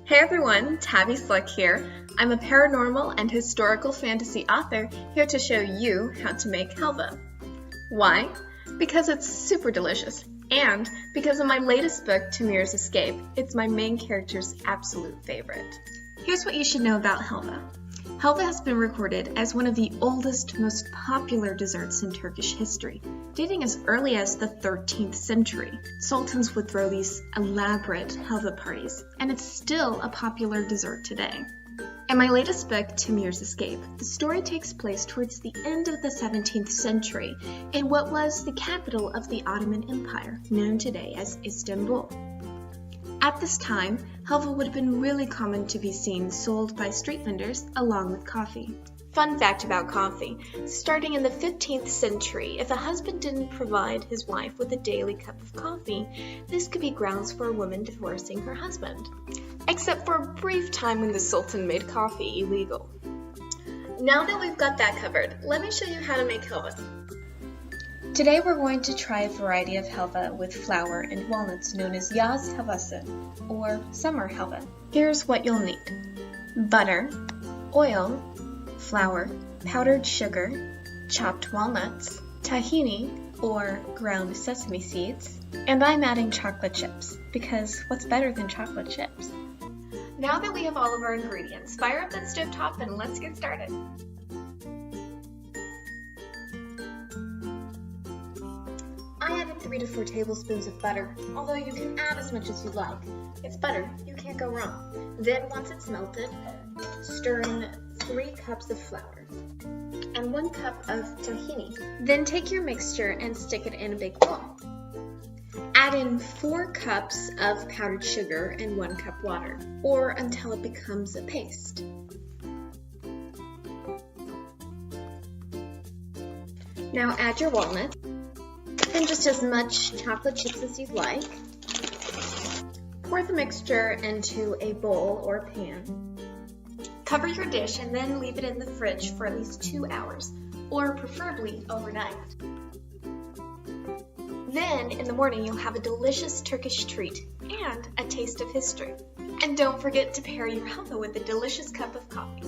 Hey everyone, Tabby Slick here. I'm a paranormal and historical fantasy author here to show you how to make helva. Why? Because it's super delicious, and because of my latest book, Timur's Escape. It's my main character's absolute favorite. Here's what you should know about helva. Helva has been recorded as one of the oldest, most popular desserts in Turkish history, dating as early as the 13th century. Sultans would throw these elaborate helva parties, and it's still a popular dessert today. In my latest book, Timur's Escape, the story takes place towards the end of the 17th century in what was the capital of the Ottoman Empire, known today as Istanbul. At this time, helva would have been really common to be seen sold by street vendors along with coffee. Fun fact about coffee, starting in the 15th century, if a husband didn't provide his wife with a daily cup of coffee, this could be grounds for a woman divorcing her husband. Except for a brief time when the Sultan made coffee illegal. Now that we've got that covered, let me show you how to make helva. Today we're going to try a variety of helva with flour and walnuts known as Yaz Helvasi, or summer helva. Here's what you'll need. Butter, oil, flour, powdered sugar, chopped walnuts, tahini, or ground sesame seeds, and I'm adding chocolate chips, because what's better than chocolate chips? Now that we have all of our ingredients, fire up that stovetop and let's get started. I added 3 to 4 tablespoons of butter, although you can add as much as you like. It's butter, you can't go wrong. Then once it's melted, stir in 3 cups of flour and 1 cup of tahini. Then take your mixture and stick it in a big bowl. Add in 4 cups of powdered sugar and 1 cup water, or until it becomes a paste. Now add your walnuts. And just as much chocolate chips as you'd like. Pour the mixture into a bowl or pan. Cover your dish and then leave it in the fridge for at least 2 hours, or preferably overnight. Then, in the morning, you'll have a delicious Turkish treat and a taste of history. And don't forget to pair your helva with a delicious cup of coffee.